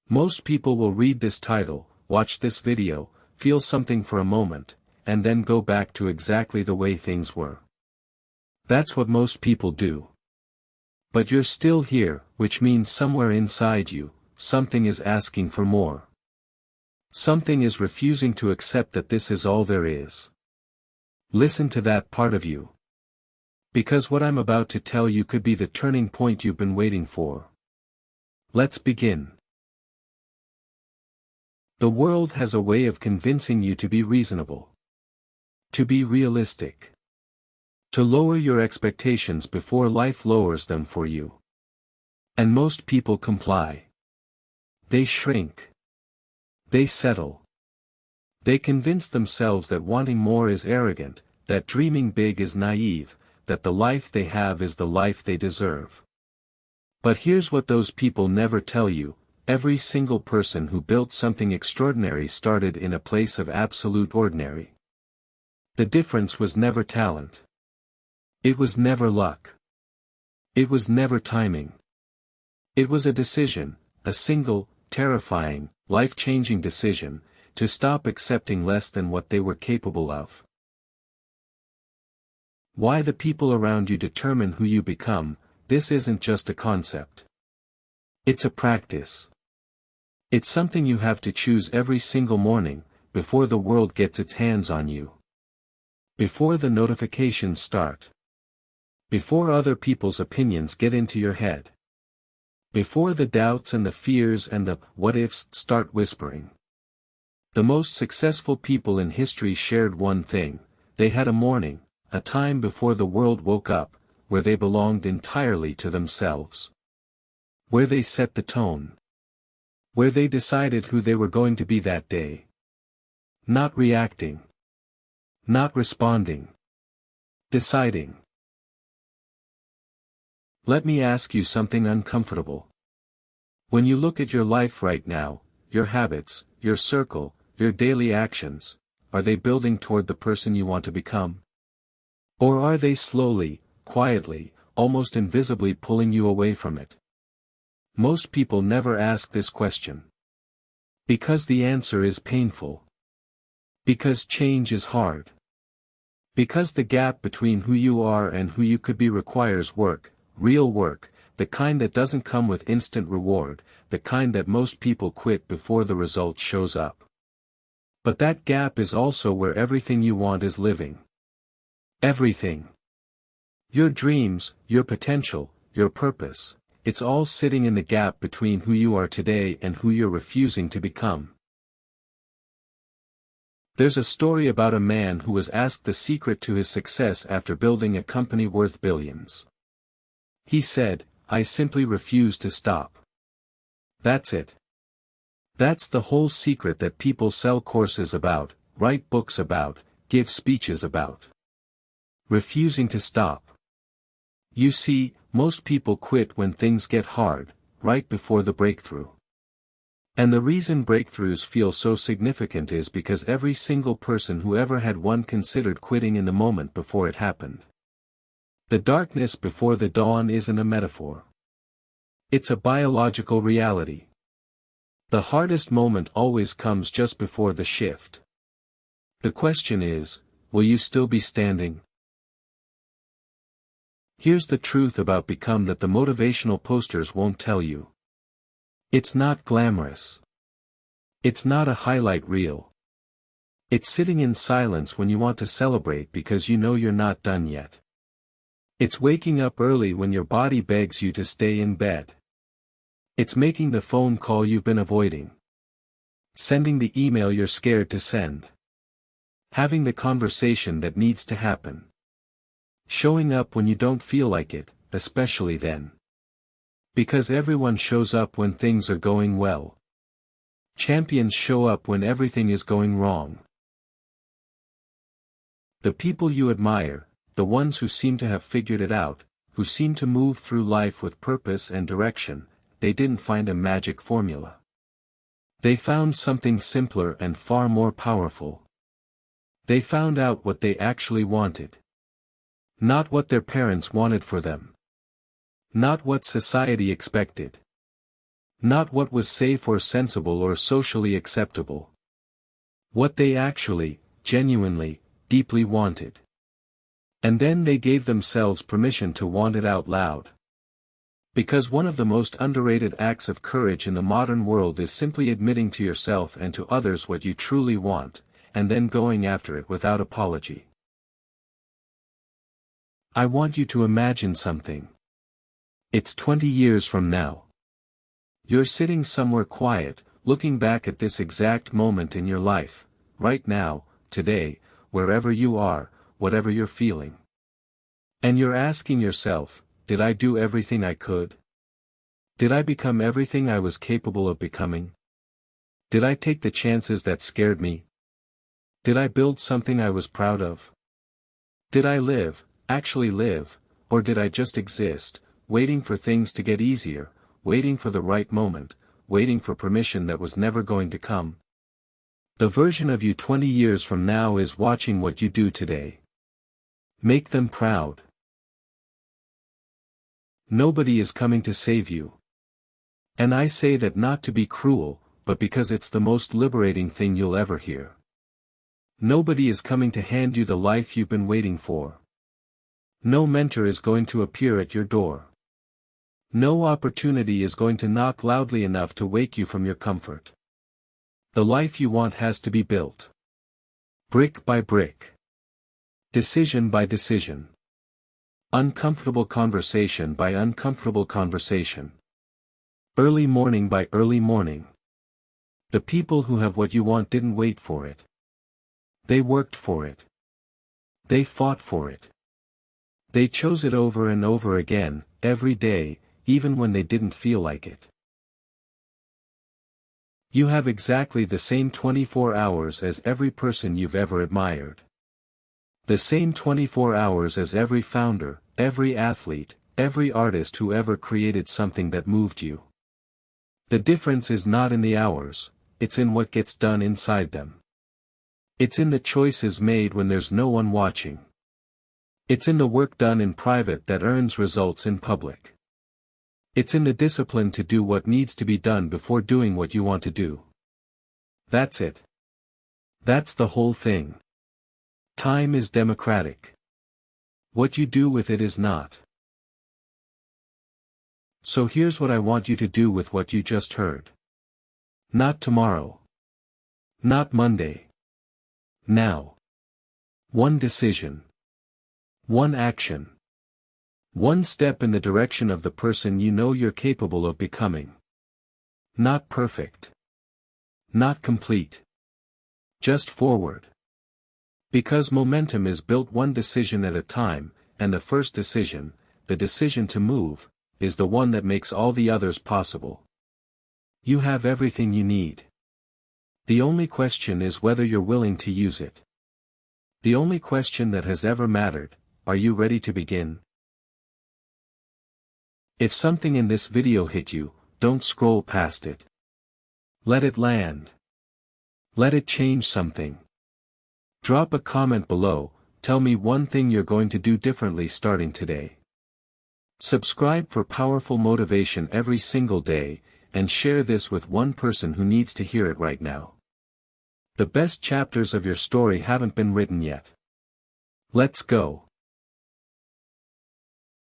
Most people will read this title, watch this video, feel something for a moment, and then go back to exactly the way things were. That's what most people do. But you're still here, which means somewhere inside you, something is asking for more. Something is refusing to accept that this is all there is. Listen to that part of you. Because what I'm about to tell you could be the turning point you've been waiting for. Let's begin. The world has a way of convincing you to be reasonable. To be realistic. To lower your expectations before life lowers them for you. And most people comply. They shrink. They settle. They convince themselves that wanting more is arrogant, that dreaming big is naive, that the life they have is the life they deserve. But here's what those people never tell you: every single person who built something extraordinary started in a place of absolute ordinary. The difference was never talent. It was never luck. It was never timing. It was a decision, a single, terrifying, life-changing decision, to stop accepting less than what they were capable of. Why the people around you determine who you become. This isn't just a concept. It's a practice. It's something you have to choose every single morning, before the world gets its hands on you. Before the notifications start. Before other people's opinions get into your head. Before the doubts and the fears and the what-ifs start whispering. The most successful people in history shared one thing: they had a morning, a time before the world woke up, where they belonged entirely to themselves. Where they set the tone. Where they decided who they were going to be that day. Not reacting. Not responding. Deciding. Let me ask you something uncomfortable. When you look at your life right now, your habits, your circle, your daily actions, are they building toward the person you want to become? Or are they slowly, quietly, almost invisibly pulling you away from it? Most people never ask this question. Because the answer is painful. Because change is hard. Because the gap between who you are and who you could be requires work, real work, the kind that doesn't come with instant reward, the kind that most people quit before the result shows up. But that gap is also where everything you want is living. Everything. Your dreams, your potential, your purpose, it's all sitting in the gap between who you are today and who you're refusing to become. There's a story about a man who was asked the secret to his success after building a company worth billions. He said, "I simply refuse to stop." That's it. That's the whole secret that people sell courses about, write books about, give speeches about. Refusing to stop. You see, most people quit when things get hard, right before the breakthrough. And the reason breakthroughs feel so significant is because every single person who ever had one considered quitting in the moment before it happened. The darkness before the dawn isn't a metaphor. It's a biological reality. The hardest moment always comes just before the shift. The question is, will you still be standing? Here's the truth about become that the motivational posters won't tell you. It's not glamorous. It's not a highlight reel. It's sitting in silence when you want to celebrate because you know you're not done yet. It's waking up early when your body begs you to stay in bed. It's making the phone call you've been avoiding. Sending the email you're scared to send. Having the conversation that needs to happen. Showing up when you don't feel like it, especially then. Because everyone shows up when things are going well. Champions show up when everything is going wrong. The people you admire, the ones who seem to have figured it out, who seem to move through life with purpose and direction, they didn't find a magic formula. They found something simpler and far more powerful. They found out what they actually wanted. Not what their parents wanted for them. Not what society expected. Not what was safe or sensible or socially acceptable. What they actually, genuinely, deeply wanted. And then they gave themselves permission to want it out loud. Because one of the most underrated acts of courage in the modern world is simply admitting to yourself and to others what you truly want, and then going after it without apology. I want you to imagine something. It's 20 years from now. You're sitting somewhere quiet, looking back at this exact moment in your life, right now, today, wherever you are, whatever you're feeling. And you're asking yourself, did I do everything I could? Did I become everything I was capable of becoming? Did I take the chances that scared me? Did I build something I was proud of? Did I live, actually live, or did I just exist, waiting for things to get easier, waiting for the right moment, waiting for permission that was never going to come? The version of you 20 years from now is watching what you do today. Make them proud. Nobody is coming to save you. And I say that not to be cruel, but because it's the most liberating thing you'll ever hear. Nobody is coming to hand you the life you've been waiting for. No mentor is going to appear at your door. No opportunity is going to knock loudly enough to wake you from your comfort. The life you want has to be built. Brick by brick. Decision by decision. Uncomfortable conversation by uncomfortable conversation. Early morning by early morning. The people who have what you want didn't wait for it. They worked for it. They fought for it. They chose it over and over again, every day, even when they didn't feel like it. You have exactly the same 24 hours as every person you've ever admired. The same 24 hours as every founder, every athlete, every artist who ever created something that moved you. The difference is not in the hours, it's in what gets done inside them. It's in the choices made when there's no one watching. It's in the work done in private that earns results in public. It's in the discipline to do what needs to be done before doing what you want to do. That's it. That's the whole thing. Time is democratic. What you do with it is not. So here's what I want you to do with what you just heard. Not tomorrow. Not Monday. Now. One decision. One action. One step in the direction of the person you know you're capable of becoming. Not perfect. Not complete. Just forward. Because momentum is built one decision at a time, and the first decision, the decision to move, is the one that makes all the others possible. You have everything you need. The only question is whether you're willing to use it. The only question that has ever mattered, are you ready to begin? If something in this video hit you, don't scroll past it. Let it land. Let it change something. Drop a comment below, tell me one thing you're going to do differently starting today. Subscribe for powerful motivation every single day, and share this with one person who needs to hear it right now. The best chapters of your story haven't been written yet. Let's go.